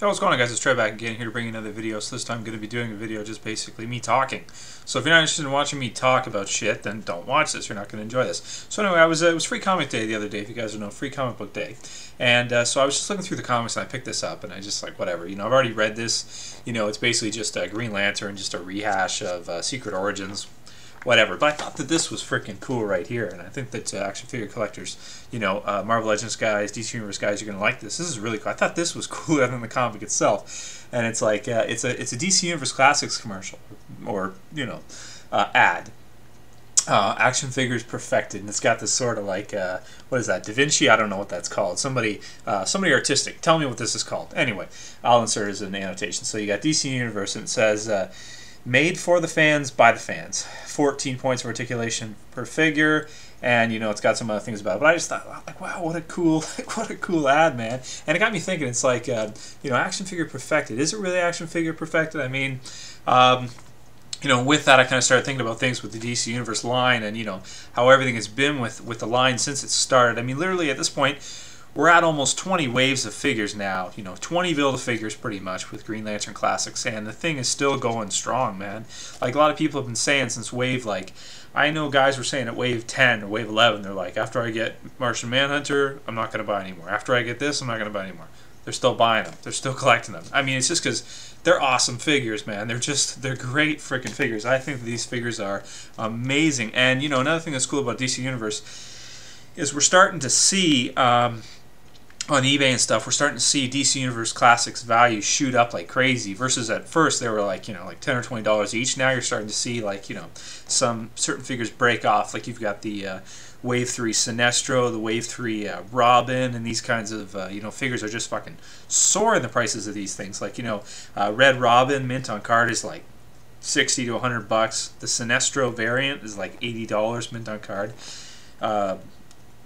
Hey, what's going on, guys? It's Trey back again here to bring you another video. So this time I'm going to be doing a video just basically me talking. So if you're not interested in watching me talk about shit, then don't watch this. You're not going to enjoy this. So anyway, it was Free Comic Day the other day, if you guys don't know, Free Comic Book Day. And so I was just looking through the comics and I picked this up and I just like, whatever. I've already read this. It's basically just a Green Lantern, just a rehash of Secret Origins. Whatever, but I thought that this was freaking cool right here, and I think that action figure collectors, Marvel Legends guys, DC Universe guys, you're gonna like this. This is really cool. I thought this was cooler than the comic itself, and it's like it's a DC Universe Classics commercial or ad. Action figures perfected, and it's got this sort of like what is that? Da Vinci? I don't know what that's called. Somebody artistic. Tell me what this is called. Anyway, I'll insert it as an annotation. So you got DC Universe, and it says. Made for the fans, by the fans. 14 points of articulation per figure, and it's got some other things about it. But I just thought, like, wow, what a cool ad, man. And it got me thinking. It's like, action figure perfected. Is it really action figure perfected? I mean, with that, I kind of started thinking about things with the DC Universe line, and how everything has been with the line since it started. I mean, literally at this point. We're at almost 20 waves of figures now, 20 Build-A-Figures pretty much with Green Lantern Classics, and the thing is still going strong, man. Like a lot of people have been saying since wave, I know guys were saying at wave 10 or wave 11, they're like, after I get Martian Manhunter, I'm not going to buy anymore. After I get this, I'm not going to buy anymore. They're still buying them. They're still collecting them. I mean, it's just because they're awesome figures, man. They're great freaking figures. I think that these figures are amazing. And, another thing that's cool about DC Universe is we're starting to see... on eBay and stuff, we're starting to see DC Universe Classics value shoot up like crazy. Versus at first they were like like $10 or $20 each. Now you're starting to see some certain figures break off. Like you've got the Wave 3 Sinestro, the Wave 3 Robin, and these kinds of figures are just fucking soaring the prices of these things. Like Red Robin mint on card is like $60 to $100. The Sinestro variant is like $80 mint on card.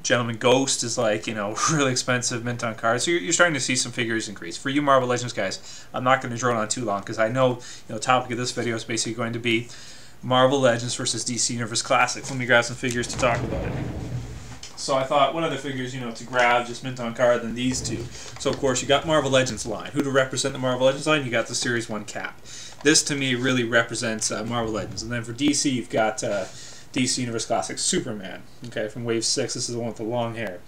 Gentleman Ghost is like, really expensive mint on cards. So you're starting to see some figures increase. For you Marvel Legends guys, I'm not going to drone on too long because I know, the topic of this video is basically going to be Marvel Legends versus DC Universe Classics. Let me grab some figures to talk about it. So I thought, what other figures, to grab just mint on card than these two? So of course you got Marvel Legends line. Who to represent the Marvel Legends line? You got the Series 1 cap. This to me really represents Marvel Legends. And then for DC you've got... DC Universe Classics Superman, okay, from Wave 6. This is the one with the long hair.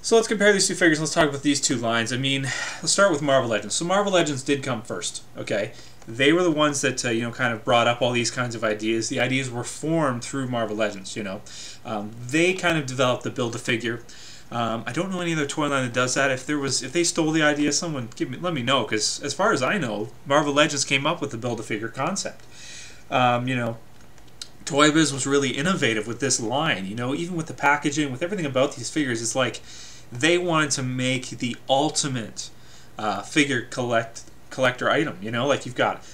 So let's compare these two figures and let's talk about these two lines. I mean, let's start with Marvel Legends. So Marvel Legends did come first, okay? They were the ones that, kind of brought up all these kinds of ideas. The ideas were formed through Marvel Legends, They kind of developed the Build-A-Figure. I don't know any other toy line that does that. If they stole the idea, someone let me know, because as far as I know, Marvel Legends came up with the Build-A-Figure concept. Toy Biz was really innovative with this line, even with the packaging, with everything about these figures. It's like they wanted to make the ultimate figure collector item, like you've got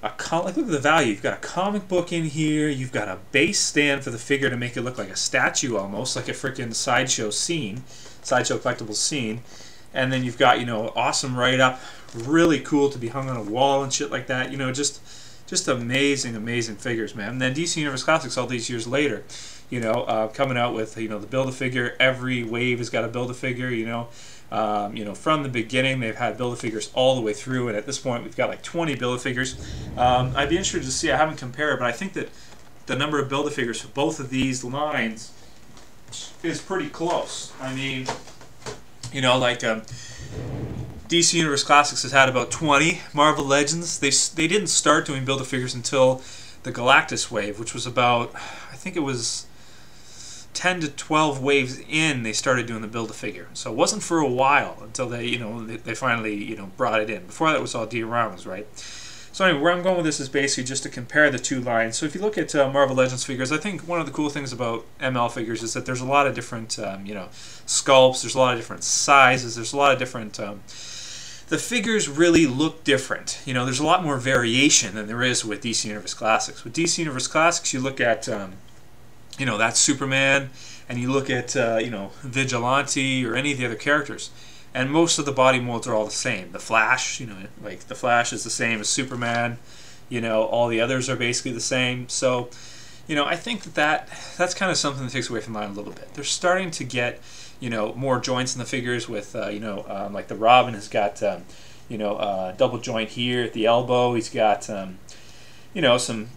look at the value. You've got a comic book in here, you've got a base stand for the figure to make it look like a statue almost, like a freaking sideshow collectible scene, and then you've got, awesome write-up, really cool to be hung on a wall and shit like that, just amazing figures, man. And then DC Universe Classics all these years later, coming out with, the Build-A-Figure. Every wave has got a Build-A-Figure, from the beginning they've had Build-A-Figures all the way through, and at this point we've got like 20 Build-A-Figures. I'd be interested to see, I haven't compared, but I think that the number of Build-A-Figures for both of these lines is pretty close. I mean, DC Universe Classics has had about 20. Marvel Legends, they didn't start doing Build-A-Figures until the Galactus wave, which was about, I think it was 10 to 12 waves in, they started doing the Build-A-Figure. So it wasn't for a while until they, they finally, brought it in. Before that it was all dioramas, right? So anyway, where I'm going with this is basically just to compare the two lines. So if you look at Marvel Legends figures, I think one of the cool things about ML figures is that there's a lot of different, sculpts. There's a lot of different sizes. There's a lot of different... the figures really look different. There's a lot more variation than there is with DC Universe Classics. With DC Universe Classics, you look at, that's Superman, and you look at, Vigilante or any of the other characters, and most of the body molds are all the same. The Flash, like the Flash is the same as Superman. All the others are basically the same. So, I think that's kind of something that takes away from the line a little bit. They're starting to get, more joints in the figures with, like the Robin has got, double joint here at the elbow. He's got some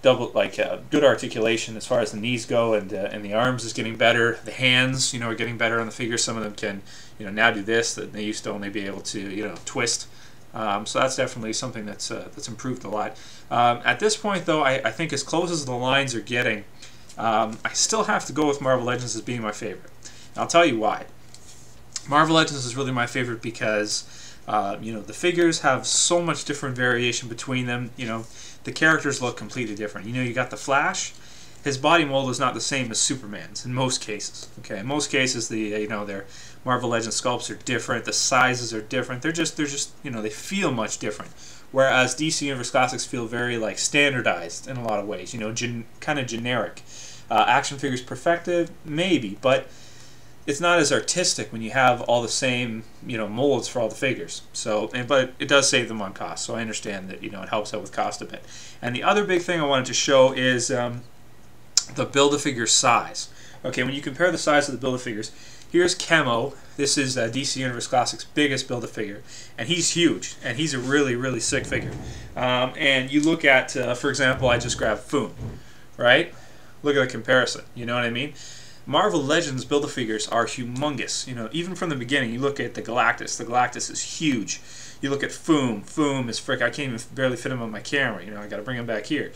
double good articulation as far as the knees go, and the arms is getting better. The hands, are getting better on the figure. Some of them can, now do this that they used to only be able to, twist. So that's definitely something that's improved a lot. At this point, though, I think as close as the lines are getting, I still have to go with Marvel Legends as being my favorite. And I'll tell you why. Marvel Legends is really my favorite because the figures have so much different variation between them. The characters look completely different. You got the Flash. His body mold is not the same as Superman's in most cases. Okay, in most cases, their Marvel Legends sculpts are different. The sizes are different. They're just they feel much different. Whereas DC Universe Classics feel very standardized in a lot of ways. Kind of generic. Action figures perfected, maybe, but it's not as artistic when you have all the same molds for all the figures. So, but it does save them on cost. So I understand that it helps out with cost a bit. And the other big thing I wanted to show is the Build-A-Figure size. Okay, when you compare the size of the Build-A-Figures, here's Chemo. This is DC Universe Classics' biggest Build-A-Figure, and he's huge, and he's a really, really sick figure. And you look at, for example, I just grabbed Foom, right? Look at the comparison. You know what I mean? Marvel Legends Build-A-Figures are humongous. Even from the beginning, you look at the Galactus. The Galactus is huge. You look at Foom. Foom is frick. I can't even barely fit him on my camera. I got to bring him back here.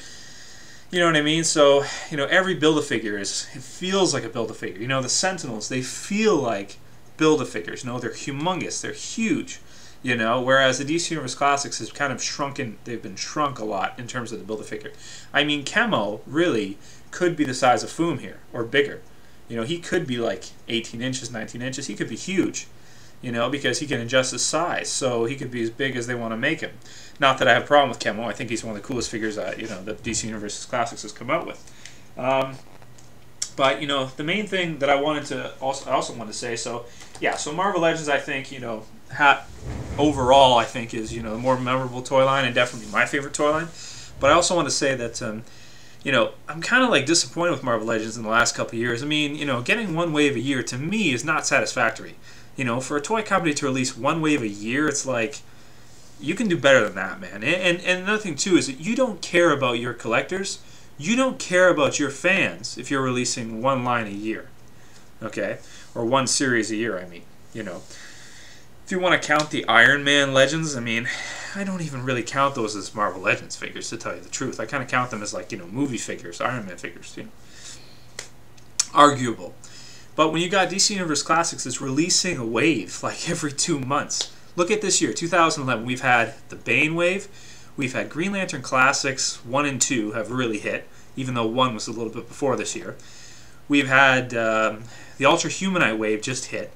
You know what I mean? So, every Build-A-Figure it feels like a Build-A-Figure. The Sentinels, they feel like Build-A-Figures. They're humongous. They're huge. Whereas the DC Universe Classics has kind of shrunken. They've been shrunk a lot in terms of the Build-A-Figure. I mean, Chemo really could be the size of Foom here, or bigger. He could be like 18 inches, 19 inches. He could be huge, because he can adjust his size. So he could be as big as they want to make him. Not that I have a problem with Chemo. I think he's one of the coolest figures that, that DC Universe Classics has come out with. But, the main thing that I also wanted to say, so, yeah, so Marvel Legends, I think, overall, I think is, the more memorable toy line and definitely my favorite toy line. But I also want to say that, I'm kind of disappointed with Marvel Legends in the last couple of years. I mean, getting one wave a year to me is not satisfactory. For a toy company to release one wave a year, it's like, you can do better than that, man. And another thing, too, is that you don't care about your collectors. You don't care about your fans if you're releasing one line a year. Okay? Or one series a year, I mean. If you want to count the Iron Man Legends, I mean, I don't even really count those as Marvel Legends figures, to tell you the truth. I kind of count them as, movie figures, Iron Man figures, Arguable. But when you got DC Universe Classics, it's releasing a wave, every 2 months. Look at this year, 2011. We've had the Bane wave. We've had Green Lantern Classics 1 and 2 have really hit, even though 1 was a little bit before this year. We've had the Ultra Humanite wave just hit.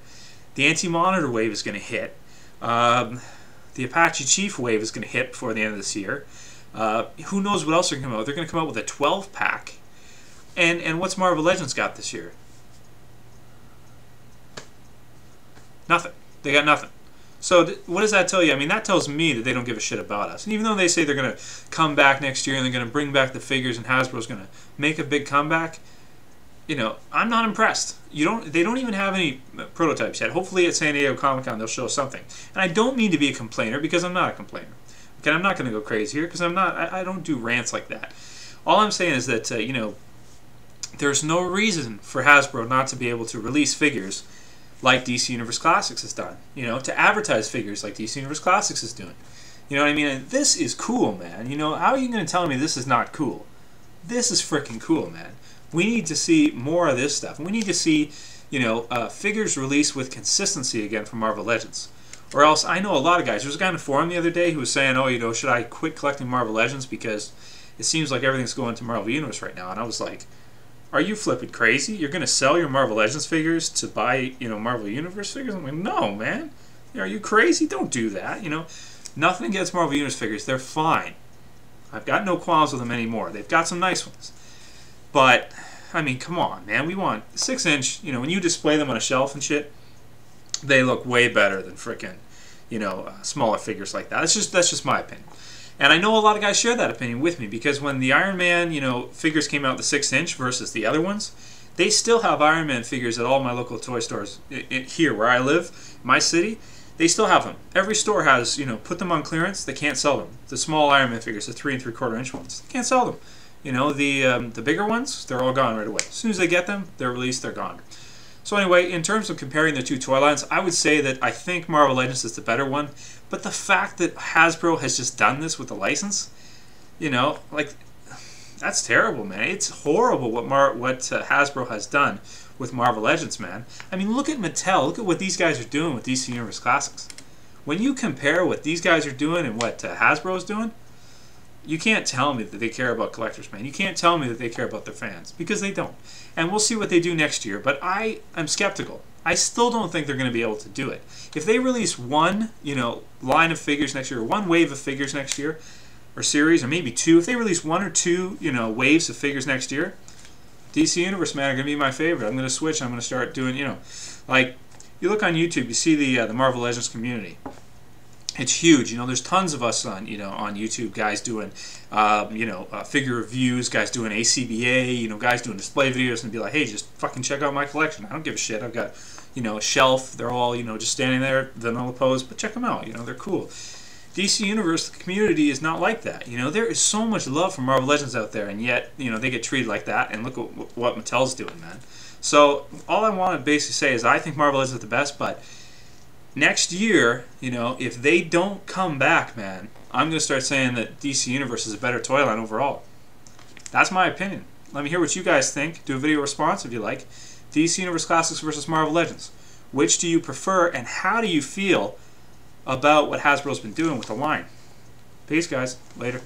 The Anti-Monitor wave is going to hit. The Apache Chief wave is going to hit before the end of this year. Who knows what else they're going to come out with? They're going to come out with a 12-pack. And what's Marvel Legends got this year? Nothing. They got nothing. So what does that tell you? I mean, that tells me that they don't give a shit about us. And even though they say they're going to come back next year and they're going to bring back the figures and Hasbro's going to make a big comeback, I'm not impressed. They don't even have any prototypes yet. Hopefully at San Diego Comic-Con they'll show something. And I don't mean to be a complainer because I'm not a complainer. Okay, I'm not going to go crazy here because I don't do rants like that. All I'm saying is that there's no reason for Hasbro not to be able to release figures like DC Universe Classics has done. To advertise figures like DC Universe Classics is doing. You know what I mean? And this is cool, man. How are you going to tell me this is not cool? This is freaking cool, man. We need to see more of this stuff. We need to see, figures released with consistency again from Marvel Legends. Or else, I know a lot of guys. There was a guy in the forum the other day who was saying, oh, should I quit collecting Marvel Legends because it seems like everything's going to Marvel Universe right now. And I was like, are you flipping crazy? You're going to sell your Marvel Legends figures to buy, Marvel Universe figures? I'm like, no, man. Are you crazy? Don't do that. Nothing against Marvel Universe figures. They're fine. I've got no qualms with them anymore. They've got some nice ones. But, I mean, come on, man. We want 6-inch, when you display them on a shelf and shit, they look way better than frickin', smaller figures like that. That's just my opinion. And I know a lot of guys share that opinion with me because when the Iron Man, figures came out the 6-inch versus the other ones, they still have Iron Man figures at all my local toy stores here where I live, my city. they still have them. Every store has, put them on clearance. They can't sell them. The small Iron Man figures, the 3 3/4 inch ones, they can't sell them. The bigger ones, they're all gone right away. As soon as they get them, they're released, they're gone. So anyway, in terms of comparing the two toy lines, I would say that I think Marvel Legends is the better one. But the fact that Hasbro has just done this with the license, that's terrible, man. It's horrible what Hasbro has done with Marvel Legends, man. I mean, look at Mattel. Look at what these guys are doing with DC Universe Classics. When you compare what these guys are doing and what Hasbro is doing, you can't tell me that they care about collectors, man. You can't tell me that they care about their fans, because they don't. And we'll see what they do next year, but I am skeptical. I still don't think they're going to be able to do it. If they release one, line of figures next year, or one wave of figures next year, or series, or maybe two, if they release 1 or 2, waves of figures next year, DC Universe, man, are going to be my favorite. I'm going to switch. I'm going to start doing, like, you look on YouTube, you see the Marvel Legends community. It's huge. There's tons of us on YouTube, guys doing figure reviews, guys doing ACBA, guys doing display videos, and be like, hey, just fucking check out my collection. I don't give a shit. I've got a shelf. They're all just standing there, vanilla pose, but check them out. They're cool. DC Universe, the community is not like that. There is so much love for Marvel Legends out there, and yet they get treated like that. And look at what Mattel's doing, man. So all I want to basically say is I think Marvel Legends is the best, but next year, if they don't come back, man, I'm going to start saying that DC Universe is a better toy line overall. That's my opinion. Let me hear what you guys think. Do a video response if you like. DC Universe Classics versus Marvel Legends. Which do you prefer, and how do you feel about what Hasbro's been doing with the line? Peace, guys. Later.